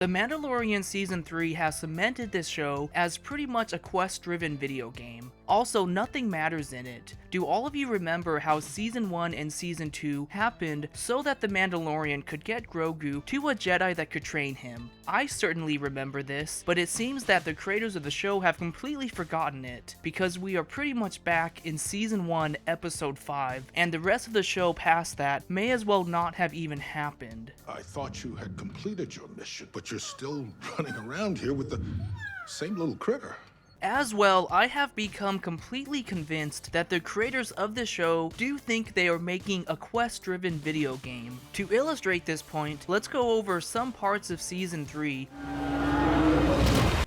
The Mandalorian Season 3 has cemented this show as pretty much a quest-driven video game. Also, nothing matters in it. Do all of you remember how Season 1 and Season 2 happened so that the Mandalorian could get Grogu to a Jedi that could train him? I certainly remember this, but it seems that the creators of the show have completely forgotten it, because we are pretty much back in Season 1, Episode 5, and the rest of the show past that may as well not have even happened. I thought you had completed your mission, but you're still running around here with the same little critter. As well, I have become completely convinced that the creators of the show do think they are making a quest-driven video game. To illustrate this point, let's go over some parts of Season 3.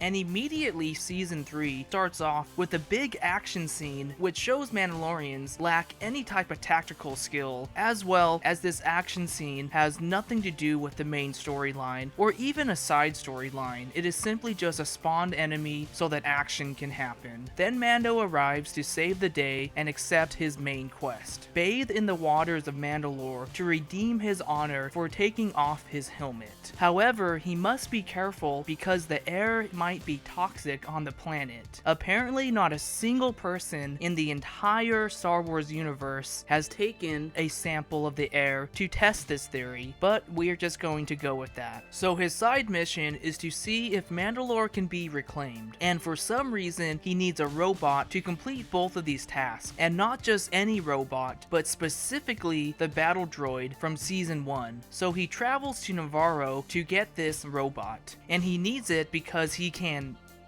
And immediately Season 3 starts off with a big action scene which shows Mandalorians lack any type of tactical skill, as well as this action scene has nothing to do with the main storyline or even a side storyline. It is simply just a spawned enemy so that action can happen. Then Mando arrives to save the day and accept his main quest. Bathe in the waters of Mandalore to redeem his honor for taking off his helmet. However, he must be careful because the air might be toxic on the planet. Apparently not a single person in the entire Star Wars universe has taken a sample of the air to test this theory, but we're just going to go with that. So his side mission is to see if Mandalore can be reclaimed, and for some reason he needs a robot to complete both of these tasks, and not just any robot, but specifically the battle droid from Season 1. So he travels to Navarro to get this robot, and he needs it because he can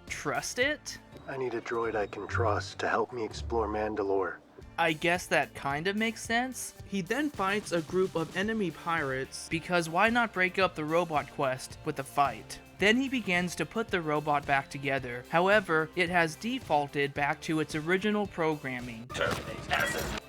trust it? I need a droid I can trust to help me explore Mandalore. I guess that kind of makes sense. He then fights a group of enemy pirates because why not break up the robot quest with a fight? Then he begins to put the robot back together. However, it has defaulted back to its original programming.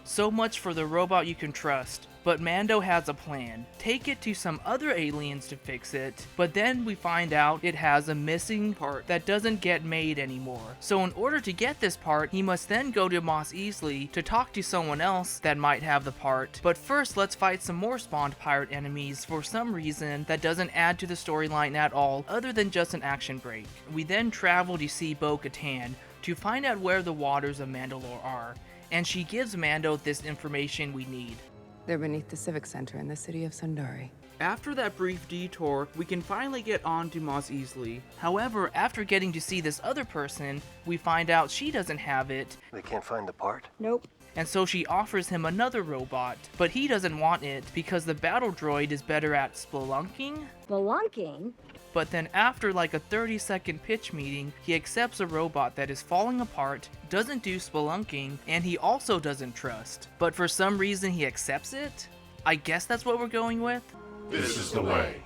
So much for the robot you can trust. But Mando has a plan. Take it to some other aliens to fix it, but then we find out it has a missing part that doesn't get made anymore. So in order to get this part, he must then go to Mos Eisley to talk to someone else that might have the part. But first, let's fight some more spawned pirate enemies for some reason that doesn't add to the storyline at all, other than just an action break. We then travel to see Bo-Katan to find out where the waters of Mandalore are, and she gives Mando this information we need. They're beneath the Civic Center in the city of Sundari. After that brief detour, we can finally get on to Mos Eisley. However, after getting to see this other person, we find out she doesn't have it. They can't find the part? Nope. And so she offers him another robot, but he doesn't want it because the battle droid is better at spelunking? Spelunking? But then after like a 30-second pitch meeting, he accepts a robot that is falling apart, doesn't do spelunking, and he also doesn't trust. But for some reason he accepts it? I guess that's what we're going with? This is the way.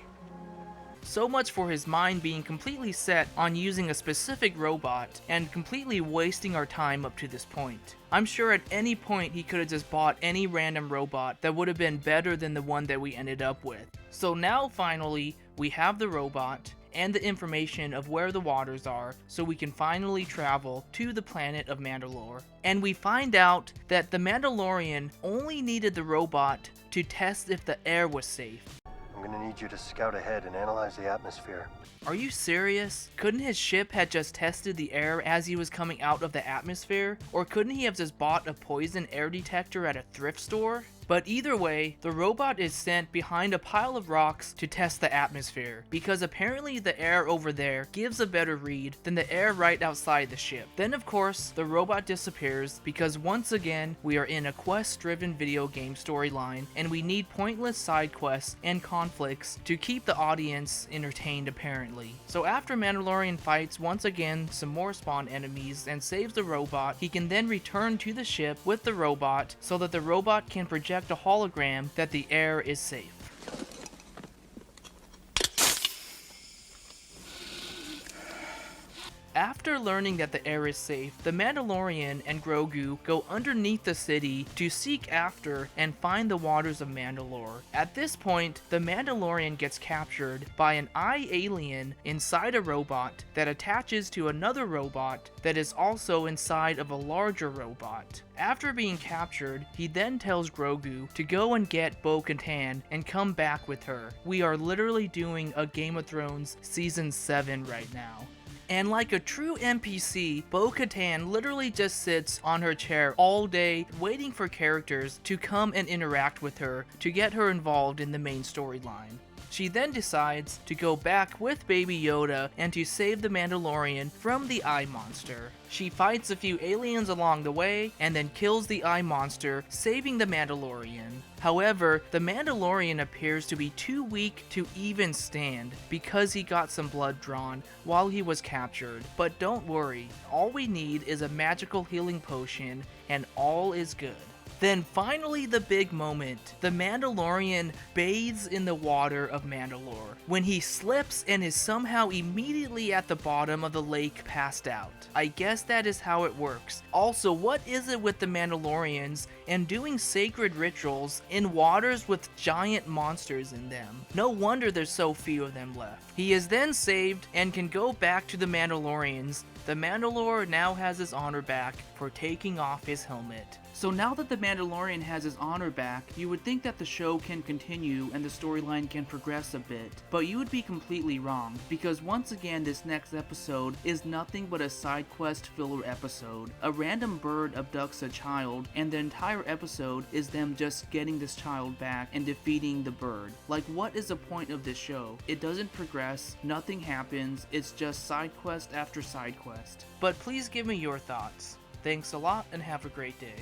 So much for his mind being completely set on using a specific robot and completely wasting our time up to this point. I'm sure at any point he could have just bought any random robot that would have been better than the one that we ended up with. So now finally, we have the robot and the information of where the waters are, so we can finally travel to the planet of Mandalore. And we find out that the Mandalorian only needed the robot to test if the air was safe. I'm gonna need you to scout ahead and analyze the atmosphere. Are you serious? Couldn't his ship have just tested the air as he was coming out of the atmosphere? Or couldn't he have just bought a poison air detector at a thrift store? But either way, the robot is sent behind a pile of rocks to test the atmosphere, because apparently the air over there gives a better read than the air right outside the ship. Then of course, the robot disappears because once again, we are in a quest-driven video game storyline, and we need pointless side quests and conflicts to keep the audience entertained apparently. So after Mandalorian fights once again some more spawn enemies and saves the robot, he can then return to the ship with the robot so that the robot can project a hologram that the air is safe. After learning that the air is safe, the Mandalorian and Grogu go underneath the city to seek after and find the waters of Mandalore. At this point, the Mandalorian gets captured by an eye alien inside a robot that attaches to another robot that is also inside of a larger robot. After being captured, he then tells Grogu to go and get Bo-Katan and come back with her. We are literally doing a Game of Thrones Season 7 right now. And like a true NPC, Bo-Katan literally just sits on her chair all day waiting for characters to come and interact with her to get her involved in the main storyline. She then decides to go back with Baby Yoda and to save the Mandalorian from the Eye Monster. She fights a few aliens along the way and then kills the Eye Monster, saving the Mandalorian. However, the Mandalorian appears to be too weak to even stand because he got some blood drawn while he was captured. But don't worry, all we need is a magical healing potion and all is good. Then finally the big moment, the Mandalorian bathes in the water of Mandalore, when he slips and is somehow immediately at the bottom of the lake passed out. I guess that is how it works. Also, what is it with the Mandalorians and doing sacred rituals in waters with giant monsters in them? No wonder there's so few of them left. He is then saved and can go back to the Mandalorians. The Mandalore now has his honor back for taking off his helmet. So now that the Mandalorian has his honor back, you would think that the show can continue and the storyline can progress a bit. But you would be completely wrong, because once again this next episode is nothing but a side quest filler episode. A random bird abducts a child, and the entire episode is them just getting this child back and defeating the bird. Like, what is the point of this show? It doesn't progress, nothing happens, it's just side quest after side quest. But please give me your thoughts. Thanks a lot and have a great day.